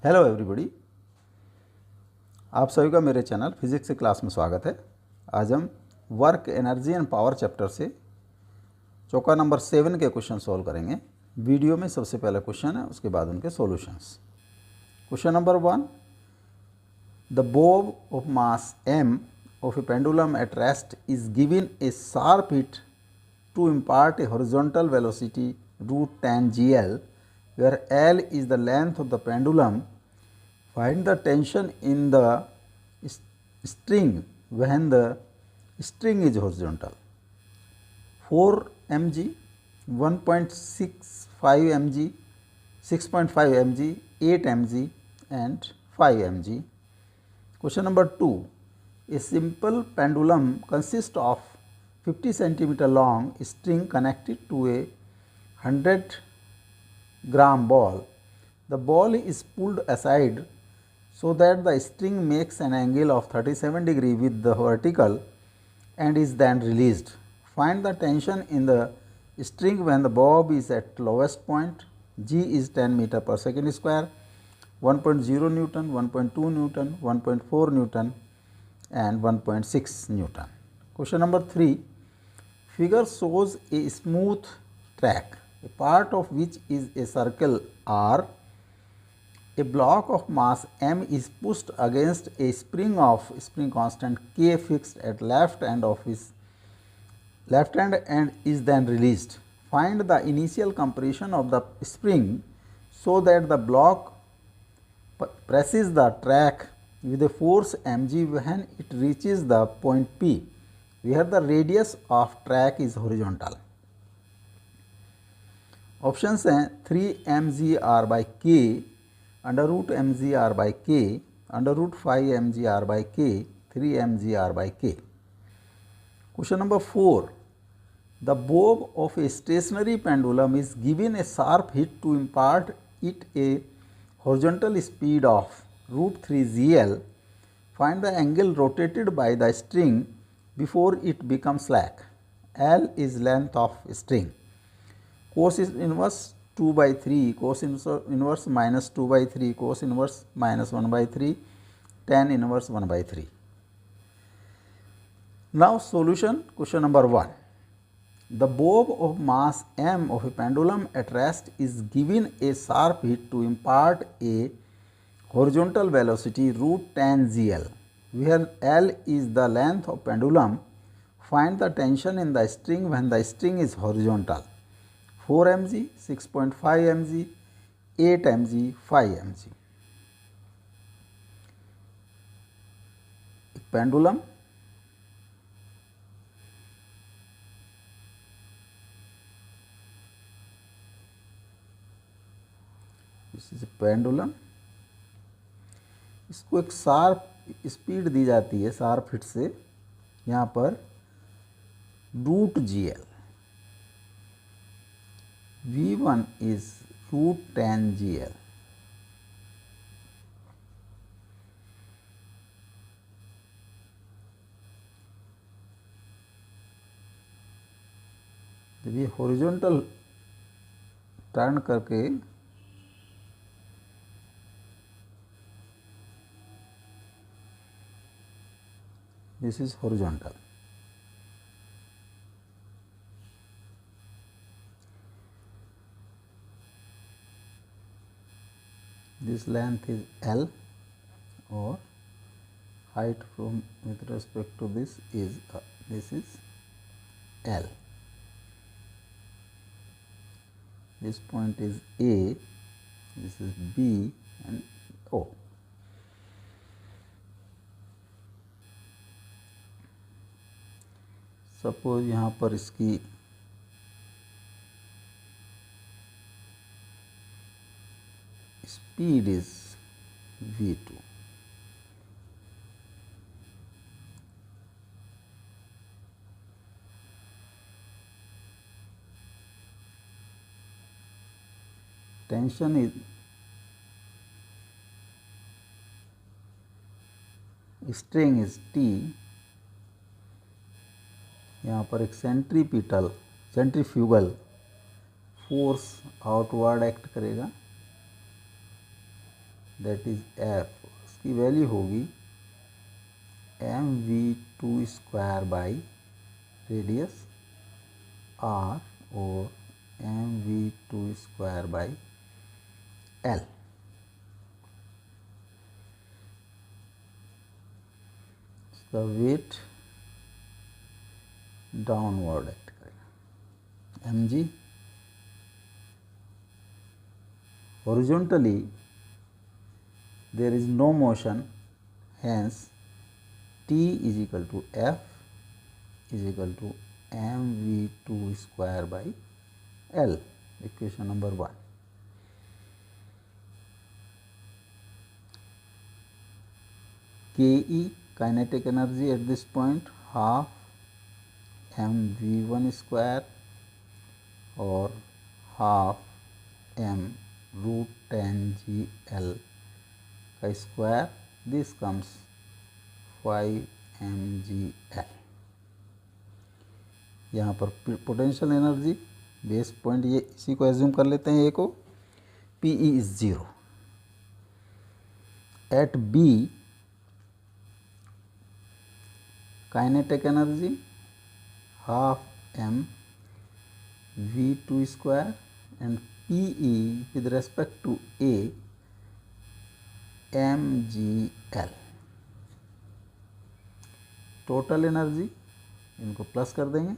Hello everybody, आप सभी का मेरे चैनल फिजिक्स की क्लास में स्वागत है। आज हम work, energy and power chapter से चौका नंबर 7 के क्वेश्चन सॉल्व करेंगे। वीडियो में सबसे पहला क्वेश्चन है, उसके बाद उनके solutions. Question number 1, the bob of mass m of a pendulum at rest is given a sharp hit to impart a horizontal velocity √10 gl, where L is the length of the pendulum. Find the tension in the string when the string is horizontal. 4 mg, 1.65 mg, 6.5 mg, 8 mg and 5 mg. Question number 2. A simple pendulum consists of 50 centimeter long string connected to a 100-gram ball. The ball is pulled aside so that the string makes an angle of 37 degrees with the vertical and is then released. Find the tension in the string when the bob is at lowest point. G is 10 meter per second square, 1.0 Newton, 1.2 Newton, 1.4 Newton and 1.6 Newton. Question number 3. Figure shows a smooth track, a part of which is a circle R. A block of mass m is pushed against a spring of spring constant K fixed at left end of its left hand and is then released. Find the initial compression of the spring so that the block presses the track with a force mg when it reaches the point P, where the radius of track is horizontal. Options हैं 3 mgr by k, under root mgr by k, under root 5 mgr by k, 3 mgr by k. Question number 4. The bob of a stationary pendulum is given a sharp hit to impart it a horizontal speed of √3 gl. Find the angle rotated by the string before it becomes slack. L is length of string. Cos inverse 2 by 3, cos inverse minus 2 by 3, cos inverse minus 1 by 3, tan inverse 1 by 3. Now solution. Question number 1. The bob of mass m of a pendulum at rest is given a sharp hit to impart a horizontal velocity √10 gl, where L is the length of pendulum. Find the tension in the string when the string is horizontal. 4 mg, 6.5 mg, 8 mg, 5 mg. Pendulum, this is a pendulum. इसको एक sharp speed दी जाती है, sharp hit से, यहाँ पर √gl. V1 is √10 gl. जब ये horizontal turn करके this is horizontal. This length is L, or height from with respect to this is L. This point is A, this is B and O. Suppose यहाँ पर इसकी speed is v2. Tension is string is T. यहाँ पर एक centrifugal force outward act करेगा. That is F, उसकी value होगी mv² by radius r और mv² बाई l। उसका वेट डाउनवर्ड एक्ट करेगा। mg horizontally there is no motion, hence T is equal to F is equal to mv² by L, equation number 1. KE kinetic energy at this point half mv1 square or half m root 10 GL का square, this comes 5 mgl। यहाँ पर potential energy base point ये इसी को assume कर लेते हैं, A को, PE is 0। At B kinetic energy half m v2 square and PE with respect to A mgl। Total energy इनको प्लस कर देंगे,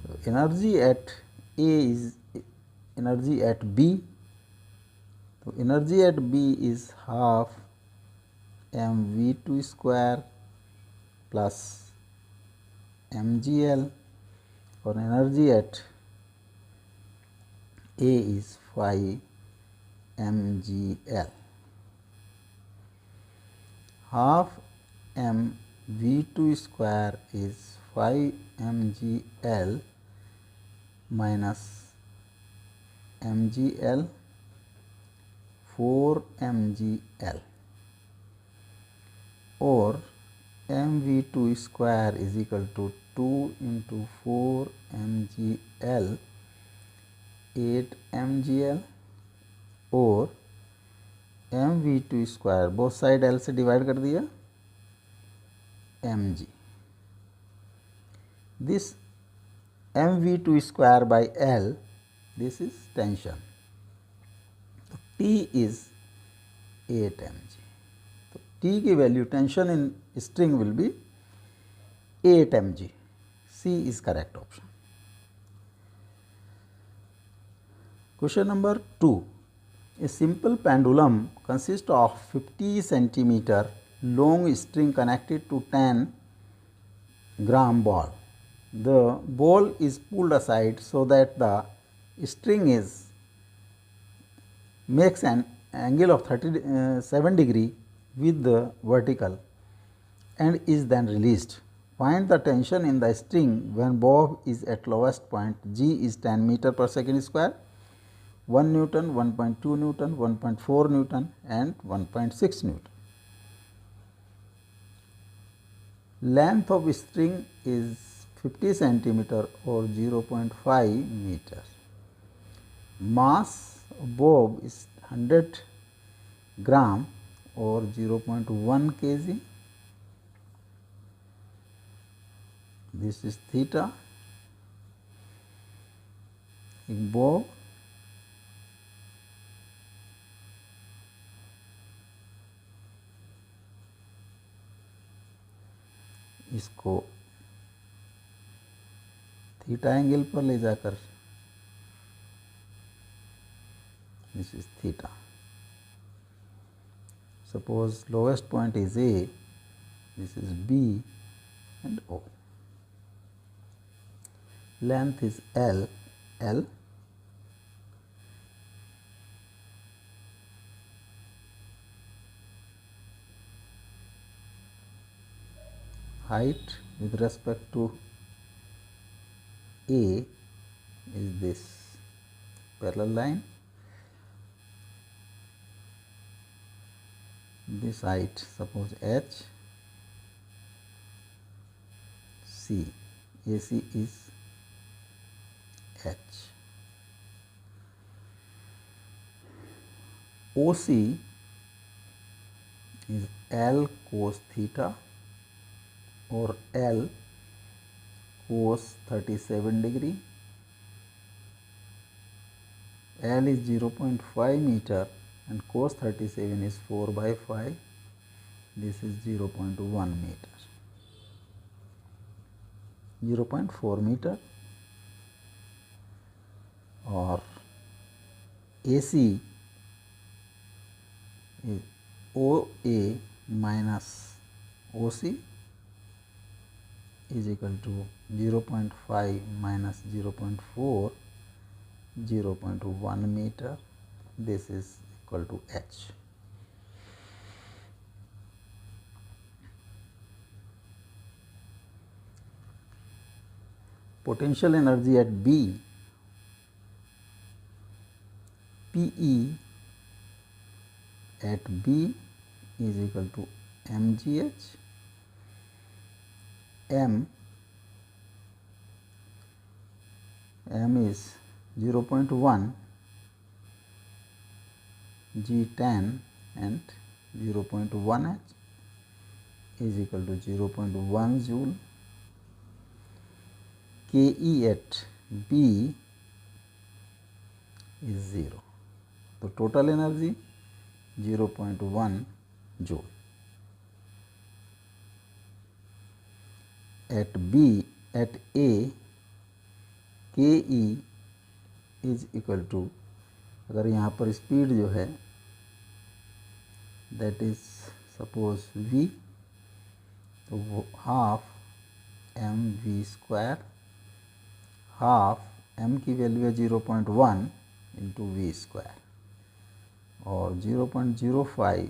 तो energy at A is energy at B, तो energy at B is half mv2 square plus mgl और energy at A is 5 mgl। half mv2 square is 5 mgl minus mgl 4 mgl और mv2 square is equal to 2 into 4 mgl 8 mgl और mv2 square both side l से divide कर दिया mg। This mv2 square by l, this is tension, तो T is 8 mg। तो T की value tension in string will be 8 mg। C is correct option. Question number 2. A simple pendulum consists of 50 centimeter long string connected to 10-gram ball. The ball is pulled aside so that the string makes an angle of 37 degree with the vertical and is then released. Find the tension in the string when bob is at lowest point. G is 10 meter per second square, 1 Newton, 1.2 Newton, 1.4 Newton and 1.6 Newton. Length of string is 50 centimeter or 0.5 meter. Mass of bob is 100 gram or 0.1 kg. This is theta. In bob इसको theta angle पर ले जाकर, this is theta. Suppose lowest point is A, this is B and O. Length is L. Height with respect to A is this parallel line. This height, suppose H, C, AC is H. OC is L cos theta or L cos 37 degree. L is 0.5 meter and cos 37 is 4 by 5. This is 0.1 meter. 0.4 meter. और AC is OA minus OC is equal to 0.5 minus 0.4, 0.1 meter. This is equal to H. Potential energy at B, PE at B is equal to mgh. M is 0.1 G10 and 0.1 H is equal to 0.1 joule. Ke at B is 0. So total energy 0.1 joule. At B, at A, Ke is equal to, अगर यहाँ पर speed जो है that is suppose v, तो वो half mv², half m की value है 0.1 into v² और 0.05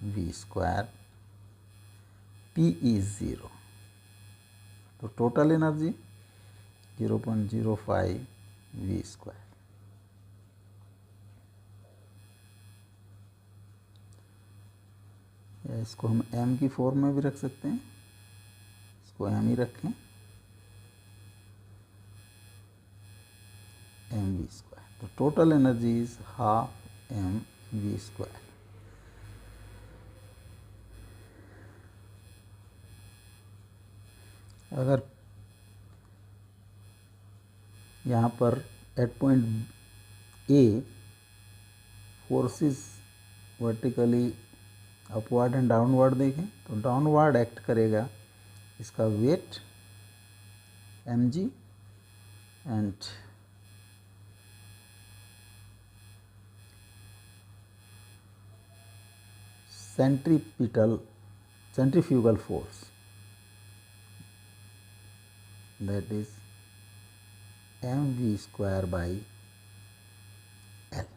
v², p is 0. तो टोटल एनर्जी 0.05 v². या इसको हम m की फॉर्म में भी रख सकते हैं, इसको m ही रखें, mv². तो total energy is half mv². अगर यहाँ पर at point A forces vertically upward and downward देखें तो डाउनवर्ड एक्ट करेगा इसका weight mg and centrifugal force that is mv² by L.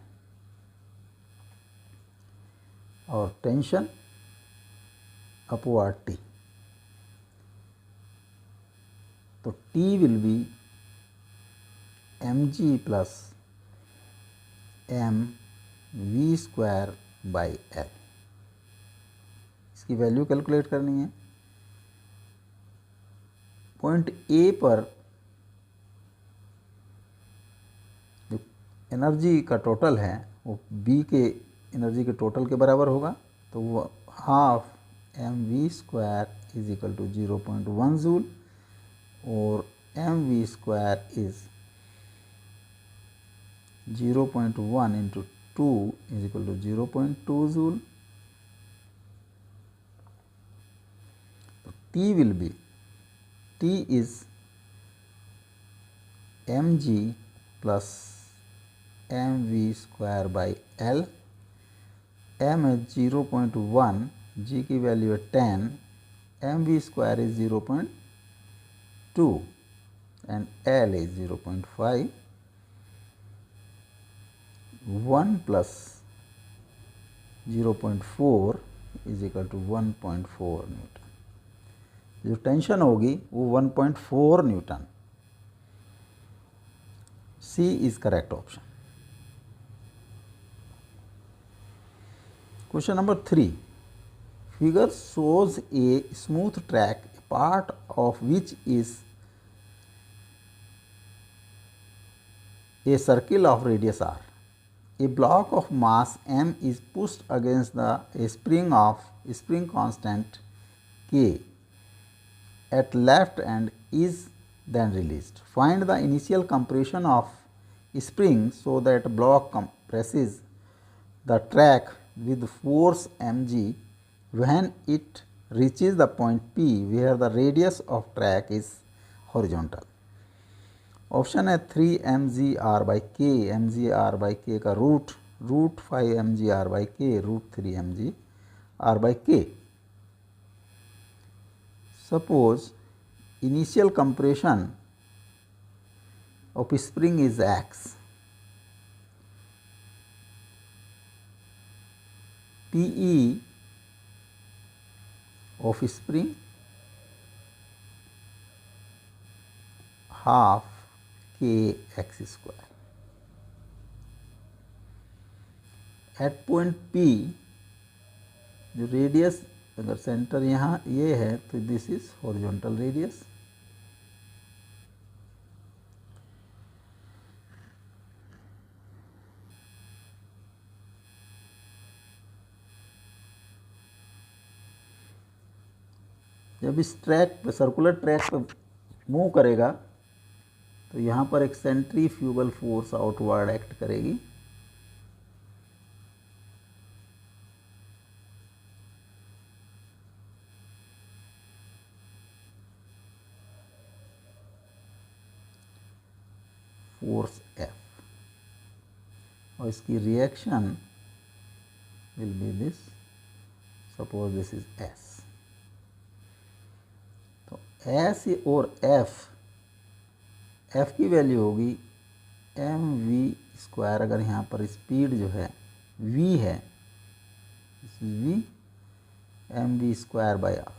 और टेंशन अपवर्ड T, तो T will be mg plus mv² by L. इसकी value calculate करनी है. Point A पर जो एनर्जी का टोटल है वो बी के एनर्जी के टोटल के बराबर होगा, तो वो half mv² is equal to 0.1 joule और mv² is 0.1 into 2 is equal to 0.2 joule. तो T will be, T is mg plus mv² by L. m is 0.1, g की वैल्यू है 10, mv² is 0.2 and L is 0.5. 1 plus 0.4 is equal to 1.4 Newton. जो tension होगी वो 1.4 Newton. C is correct option. Question number 3. Figure shows a smooth track, part of which is a circle of radius r. A block of mass m is pushed against a spring constant k at left and is then released. Find the initial compression of spring so that block compresses the track with force mg when it reaches the point P where the radius of track is horizontal. Option है 3 mg/k का root 5 mg/k √3 mg/k. Suppose initial compression of spring is x. PE of spring half kx square. At point P जो radius अगर centre यहाँ ये है तो this is horizontal radius. जब इस ट्रैक पे सर्कुलर ट्रैक पे मूव करेगा तो यहाँ पर एक सेंट्रीफ्यूगल फोर्स आउटवर्ड एक्ट करेगी. फोर्स F और इसकी reaction will be this. Suppose this is S. तो S और F की वैल्यू होगी mv². अगर यहाँ पर स्पीड जो है v है, this is v, mv²/r.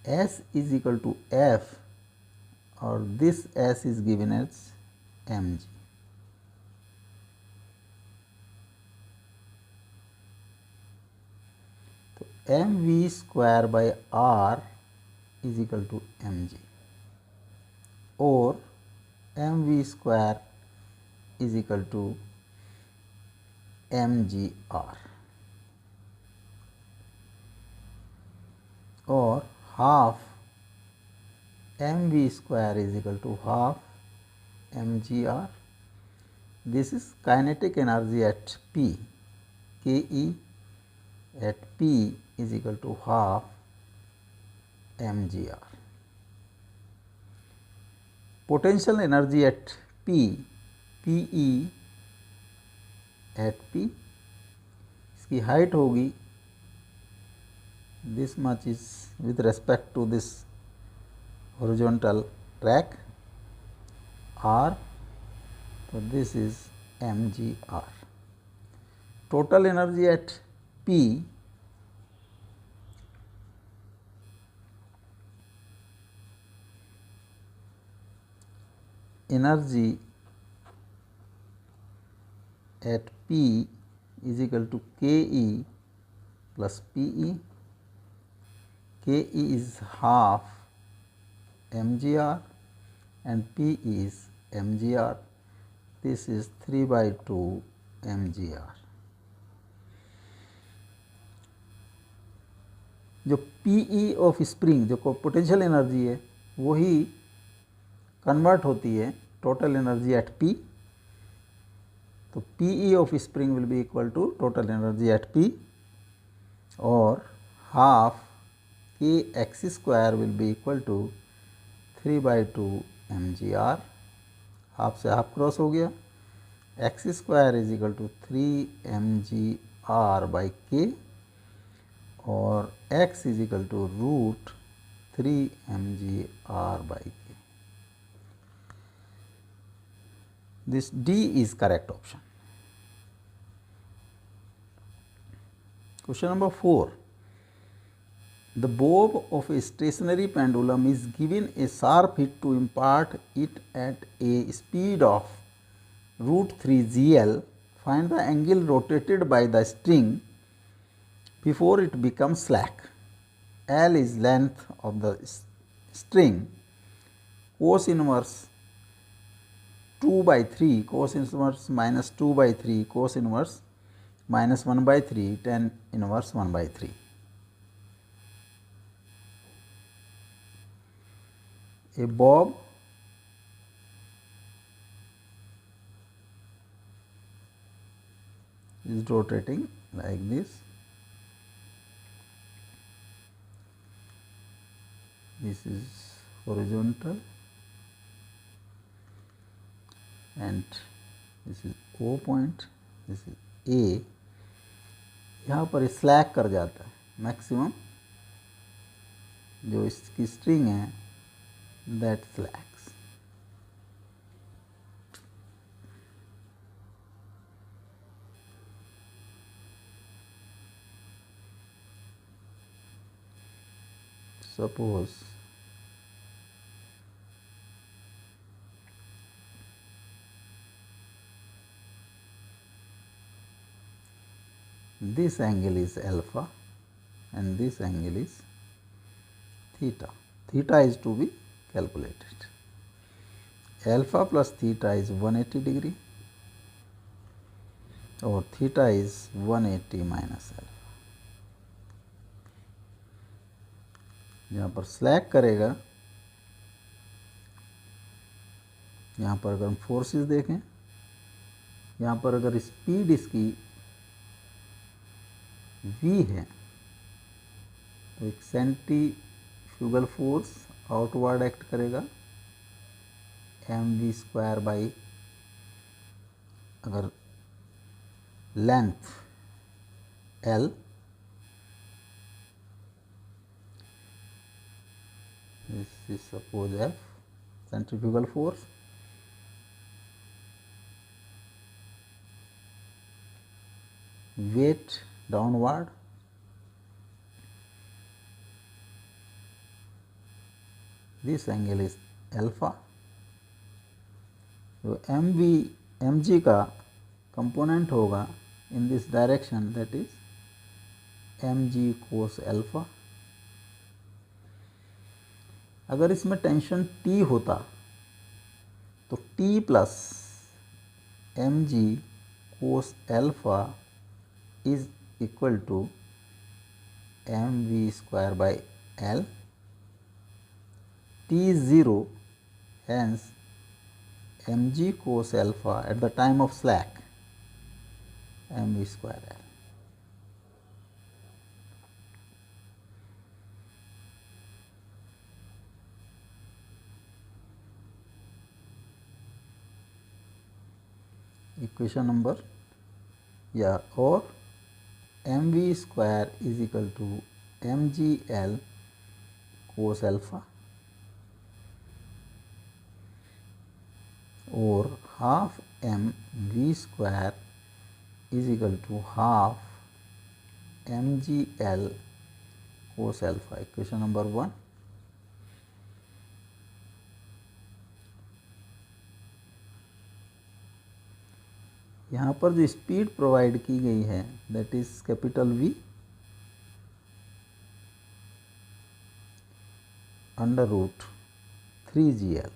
S is equal to F और this S is given as mg. तो mv²/r is equal to mg और mv² is equal to mgr और half mv² is equal to half mgr. This is kinetic energy at P. Ke at P is equal to half mgr. Potential energy at P, Pe at P, इसकी height होगी this much is with respect to this horizontal track r. So this is mgr. Total energy at P energy at P is equal to Ke plus Pe. Ke is half mgr and P is mgr. This is 3/2 mgr. जो Pe of spring जो potential energy है वही convert होती है total energy at P. तो Pe of spring will be equal to total energy at P और half kx² will be equal to 3/2 mgr. Half से half cross हो गया. x² is equal to 3 mgr/k और x is equal to √3 mgr/k. This D is correct option. Question number 4. The bob of a stationary pendulum is given a sharp hit to impart it at a speed of √3 gl. Find the angle rotated by the string before it becomes slack. L is length of the string cos inverse 2 by 3, cos inverse minus 2 by 3, cos inverse minus 1 by 3, tan inverse 1 by 3. A bob is rotating like this. This is horizontal and this is O point, this is A. यहाँ पर slack कर जाता है, maximum जो इसकी string है that slacks. Suppose this angle is alpha and this angle is theta. Theta is to be calculated. Alpha plus theta is 180 degree or theta is 180 minus alpha. यहाँ पर स्लैक करेगा, यहाँ पर अगर हम फोर्सेस देखें, यहाँ पर अगर स्पीड इसकी v है तो एक सेंट्रीफ्यूगल फोर्स आउटवर्ड एक्ट करेगा mv स्क्वायर बाई, अगर length l, this is suppose F centrifugal force, weight downward, this angle is alpha. तो mg का कंपोनेंट होगा in this direction, that is mg cos alpha. अगर इसमें tension T होता तो T plus mg cos alpha is equal to mv square by L. T is 0, hence mg cos alpha at the time of slack mv square L. Equation number or mv square is equal to mgl cos alpha or half mv square is equal to half mgl cos alpha. Equation number 1. यहाँ पर जो speed provide की गई है that is capital V under root 3gl.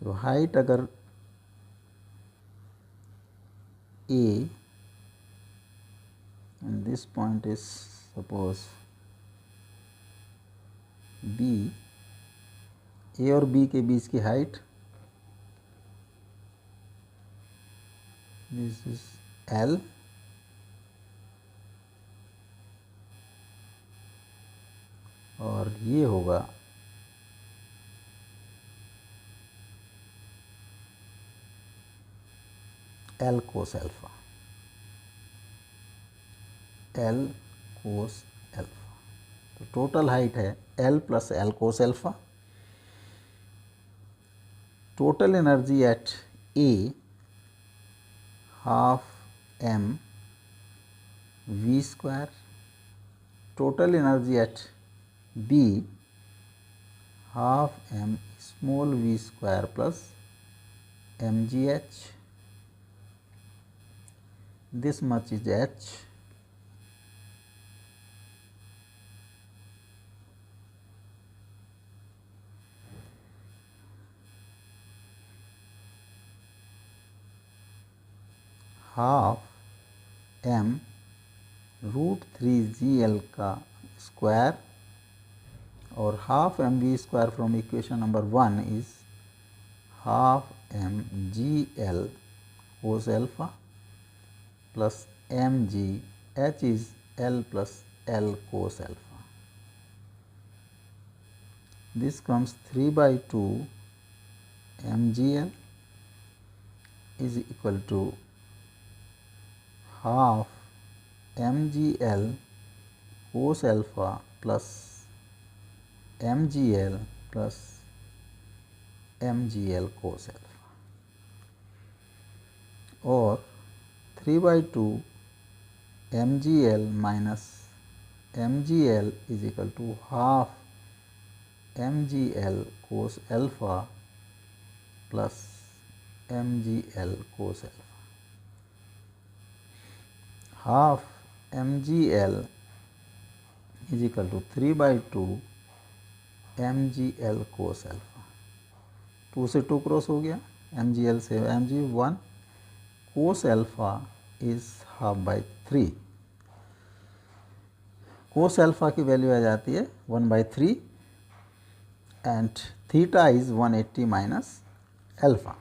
तो height अगर A and this point is suppose B, A और B के बीच की हाइट दिस इज L और ये होगा L cos alpha. L cos alpha. तो टोटल हाइट है L plus L cos alpha. Total energy at A half m v square. Total energy at B half m small v square plus mgh. this much is h, half m root 3gl का square और half M V square from equation number 1 is half M G L cos alpha plus M G H is L plus L cos alpha. This comes 3/2 mgl is equal to half mgl cos alpha plus mgl plus mgl cos alpha, और 3/2 mgl minus mgl is equal to half mgl cos alpha plus mgl cos alpha. Half mgl is equal to 3/2 mgl cos alpha. 2 से 2 cross हो गया, mgl से mg 1, cos alpha is half by 3. cos alpha की value आ जाती है 1/3 and theta is 180 minus alpha.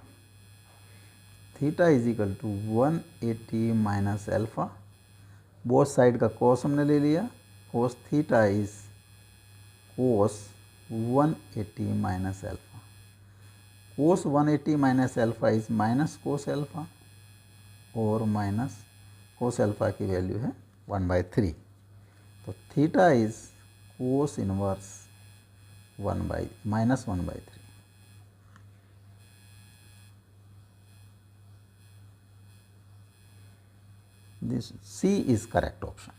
Theta is equal to 180 minus alpha. Both side का cos हमने ले लिया. cos theta is cos 180 minus alpha. cos 180 minus alpha is minus cos alpha और minus cos alpha की value है 1/3. तो theta is cos inverse -1/3. This C is correct option.